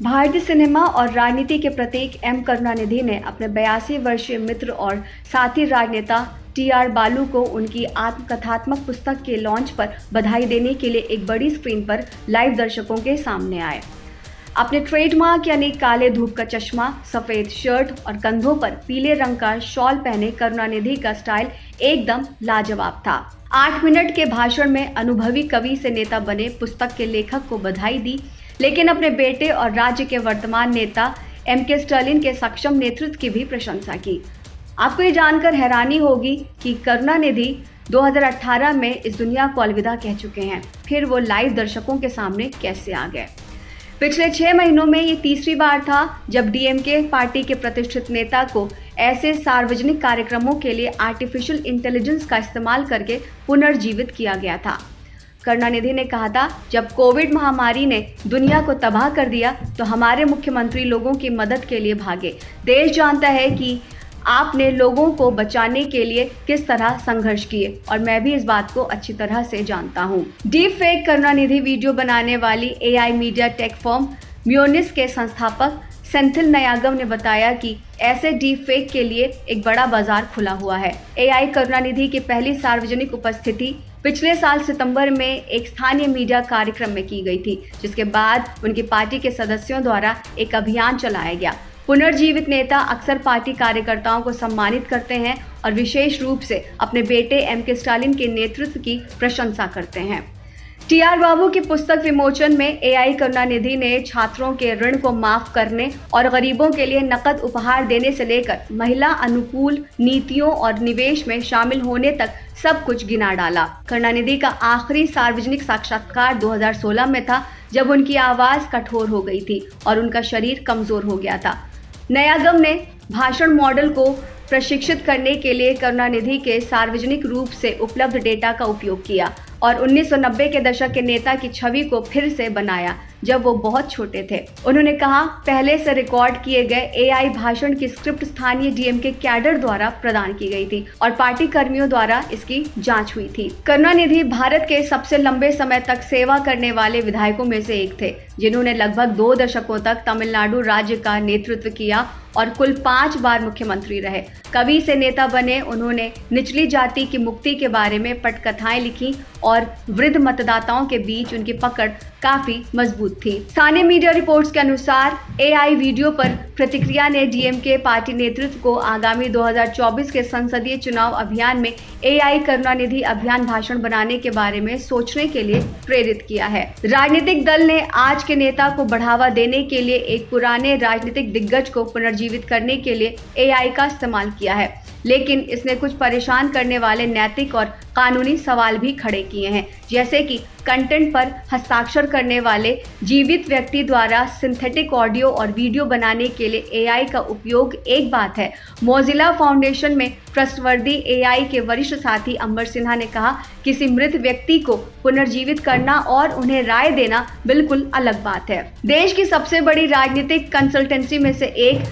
भारतीय सिनेमा और राजनीति के प्रतीक एम करुणानिधि ने अपने 82 वर्षीय मित्र और साथी राजनेता टी.आर. बालू को उनकी आत्मकथात्मक पुस्तक के लॉन्च पर बधाई देने के लिए एक बड़ी स्क्रीन पर लाइव दर्शकों के सामने आए। अपने ट्रेडमार्क यानी काले धूप का चश्मा, सफेद शर्ट और कंधों पर पीले रंग का शॉल पहने करुणानिधि का स्टाइल एकदम लाजवाब था। 8 मिनट के भाषण में अनुभवी कवि से नेता बने पुस्तक के लेखक को बधाई दी, लेकिन अपने बेटे और राज्य के वर्तमान नेता एम.के. स्टालिन के सक्षम नेतृत्व की भी प्रशंसा की। आपको ये जानकर हैरानी होगी कि करुणानिधि 2018 में इस दुनिया को अलविदा कह चुके हैं। फिर वो लाइव दर्शकों के सामने कैसे आ गए? पिछले 6 महीनों में ये तीसरी बार था जब डीएमके पार्टी के प्रतिष्ठित नेता को ऐसे सार्वजनिक कार्यक्रमों के लिए आर्टिफिशियल इंटेलिजेंस का इस्तेमाल करके पुनर्जीवित किया गया था। करुणानिधि ने कहा था, जब कोविड महामारी ने दुनिया को तबाह कर दिया तो हमारे मुख्यमंत्री लोगों की मदद के लिए भागे। देश जानता है कि आपने लोगों को बचाने के लिए किस तरह संघर्ष किए और मैं भी इस बात को अच्छी तरह से जानता हूं। डीप फेक करुणानिधि वीडियो बनाने वाली एआई मीडिया टेक फर्म म्योनिस के संस्थापक सेंथिल नायागम ने बताया कि ऐसे डीप फेक के लिए एक बड़ा बाजार खुला हुआ है। एआई करुणानिधि की पहली सार्वजनिक उपस्थिति पिछले साल सितंबर में एक स्थानीय मीडिया कार्यक्रम में की गई थी, जिसके बाद उनकी पार्टी के सदस्यों द्वारा एक अभियान चलाया गया। पुनर्जीवित नेता अक्सर पार्टी कार्यकर्ताओं को सम्मानित करते हैं और विशेष रूप से अपने बेटे एम.के. स्टालिन के नेतृत्व की प्रशंसा करते हैं। टी.आर. बाबू की पुस्तक विमोचन में एआई करुणानिधि ने छात्रों के ऋण को माफ करने और गरीबों के लिए नकद उपहार देने से लेकर महिला अनुकूल नीतियों और निवेश में शामिल होने तक सब कुछ गिना डाला। करुणानिधि का आखिरी सार्वजनिक साक्षात्कार 2016 में था, जब उनकी आवाज कठोर हो गई थी और उनका शरीर कमजोर हो गया था। नायागम ने भाषण मॉडल को प्रशिक्षित करने के लिए करुणानिधि के सार्वजनिक रूप से उपलब्ध डेटा का उपयोग किया और 1990 के दशक के नेता की छवि को फिर से बनाया, जब वो बहुत छोटे थे। उन्होंने कहा, पहले से रिकॉर्ड किए गए एआई भाषण की स्क्रिप्ट स्थानीय डीएमके कैडर द्वारा प्रदान की गई थी और पार्टी कर्मियों द्वारा इसकी जांच हुई थी। करुणानिधि भारत के सबसे लंबे समय तक सेवा करने वाले विधायकों में से एक थे, जिन्होंने लगभग 2 दशकों तक तमिलनाडु राज्य का नेतृत्व किया और कुल 5 बार मुख्यमंत्री रहे। कवि से नेता बने उन्होंने निचली जाति की मुक्ति के बारे में पटकथाएं लिखी और वृद्ध मतदाताओं के बीच उनकी पकड़ काफी मजबूत थी। स्थानीय मीडिया रिपोर्ट्स के अनुसार एआई वीडियो पर प्रतिक्रिया ने डीएमके पार्टी नेतृत्व को आगामी 2024 के संसदीय चुनाव अभियान में एआई करुणानिधि अभियान भाषण बनाने के बारे में सोचने के लिए प्रेरित किया है। राजनीतिक दल ने आज के नेता को बढ़ावा देने के लिए एक पुराने राजनीतिक दिग्गज को पुनर्जीवित करने के लिए एआई का इस्तेमाल किया है, लेकिन इसने कुछ परेशान करने वाले नैतिक और कानूनी सवाल भी खड़े किए हैं, जैसे कि कंटेंट पर हस्ताक्षर करने वाले जीवित व्यक्ति द्वारा सिंथेटिक ऑडियो और वीडियो बनाने के लिए एआई का उपयोग एक बात है। मोजिला फाउंडेशन में ट्रस्टवर्दी एआई के वरिष्ठ साथी अंबर सिन्हा ने कहा, किसी मृत व्यक्ति को पुनर्जीवित करना और उन्हें राय देना बिल्कुल अलग बात है। देश की सबसे बड़ी राजनीतिक कंसल्टेंसी में से एक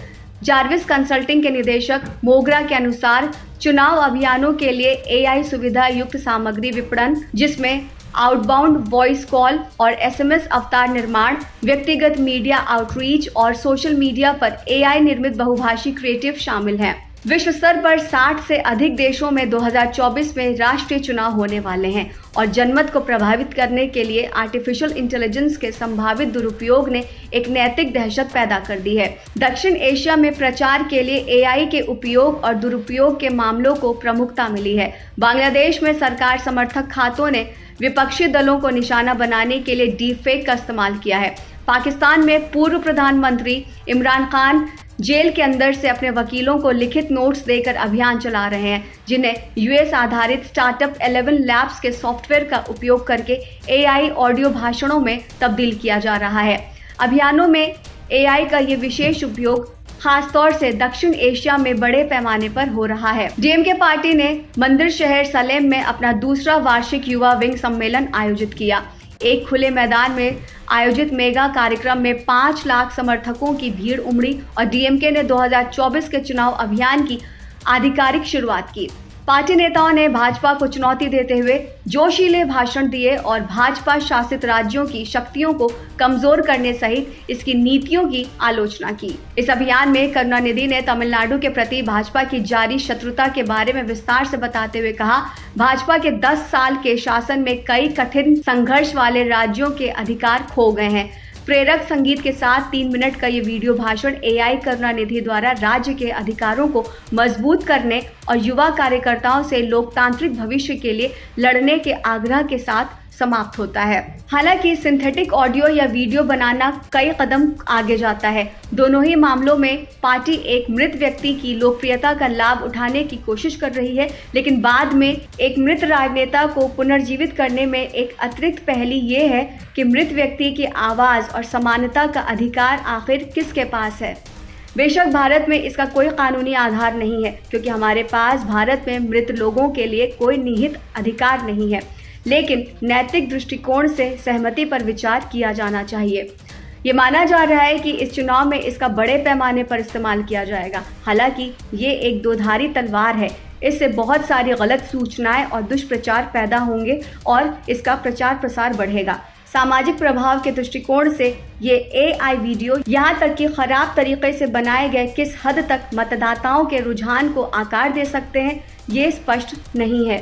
जार्विस कंसल्टिंग के निदेशक मोगरा के अनुसार चुनाव अभियानों के लिए एआई सुविधा युक्त सामग्री विपणन, जिसमें आउटबाउंड वॉइस कॉल और एसएमएस अवतार निर्माण, व्यक्तिगत मीडिया आउटरीच और सोशल मीडिया पर एआई निर्मित बहुभाषी क्रिएटिव शामिल हैं। विश्व स्तर पर 60 से अधिक देशों में 2024 में राष्ट्रीय चुनाव होने वाले हैं और जनमत को प्रभावित करने के लिए आर्टिफिशियल इंटेलिजेंस के संभावित दुरुपयोग ने एक नैतिक दहशत पैदा कर दी है। दक्षिण एशिया में प्रचार के लिए एआई के उपयोग और दुरुपयोग के मामलों को प्रमुखता मिली है। बांग्लादेश में सरकार समर्थक खातों ने विपक्षी दलों को निशाना बनाने के लिए डीप फेक का इस्तेमाल किया है। पाकिस्तान में पूर्व प्रधानमंत्री इमरान खान जेल के अंदर से अपने वकीलों को लिखित नोट्स देकर अभियान चला रहे हैं, जिन्हें यूएस आधारित स्टार्टअप 11 लैब्स के सॉफ्टवेयर का उपयोग करके एआई ऑडियो भाषणों में तब्दील किया जा रहा है। अभियानों में एआई का ये विशेष उपयोग खासतौर से दक्षिण एशिया में बड़े पैमाने पर हो रहा है। डीएमके पार्टी ने मंदिर शहर सलेम में अपना दूसरा वार्षिक युवा विंग सम्मेलन आयोजित किया। एक खुले मैदान में आयोजित मेगा कार्यक्रम में 5 लाख समर्थकों की भीड़ उमड़ी और डीएमके ने 2024 के चुनाव अभियान की आधिकारिक शुरुआत की। पार्टी नेताओं ने भाजपा को चुनौती देते हुए जोशीले भाषण दिए और भाजपा शासित राज्यों की शक्तियों को कमजोर करने सहित इसकी नीतियों की आलोचना की। इस अभियान में करुणानिधि ने तमिलनाडु के प्रति भाजपा की जारी शत्रुता के बारे में विस्तार से बताते हुए कहा, भाजपा के 10 साल के शासन में कई कठिन संघर्ष वाले राज्यों के अधिकार खो गए हैं। प्रेरक संगीत के साथ 3 मिनट का ये वीडियो भाषण AI करुणानिधि द्वारा राज्य के अधिकारों को मजबूत करने और युवा कार्यकर्ताओं से लोकतांत्रिक भविष्य के लिए लड़ने के आग्रह के साथ समाप्त होता है। हालांकि सिंथेटिक ऑडियो या वीडियो बनाना कई कदम आगे जाता है। दोनों ही मामलों में पार्टी एक मृत व्यक्ति की लोकप्रियता का लाभ उठाने की कोशिश कर रही है, लेकिन बाद में एक मृत राजनेता को पुनर्जीवित करने में एक अतिरिक्त पहली ये है कि मृत व्यक्ति की आवाज़ और समानता का अधिकार आखिर किसके पास है। बेशक भारत में इसका कोई कानूनी आधार नहीं है, क्योंकि हमारे पास भारत में मृत लोगों के लिए कोई निहित अधिकार नहीं है, लेकिन नैतिक दृष्टिकोण से सहमति पर विचार किया जाना चाहिए। ये माना जा रहा है कि इस चुनाव में इसका बड़े पैमाने पर इस्तेमाल किया जाएगा। हालांकि ये एक दोधारी तलवार है। इससे बहुत सारी गलत सूचनाएं और दुष्प्रचार पैदा होंगे और इसका प्रचार प्रसार बढ़ेगा। सामाजिक प्रभाव के दृष्टिकोण से ये AI वीडियो यहाँ तक कि खराब तरीके से बनाए गए किस हद तक मतदाताओं के रुझान को आकार दे सकते हैं, ये स्पष्ट नहीं है।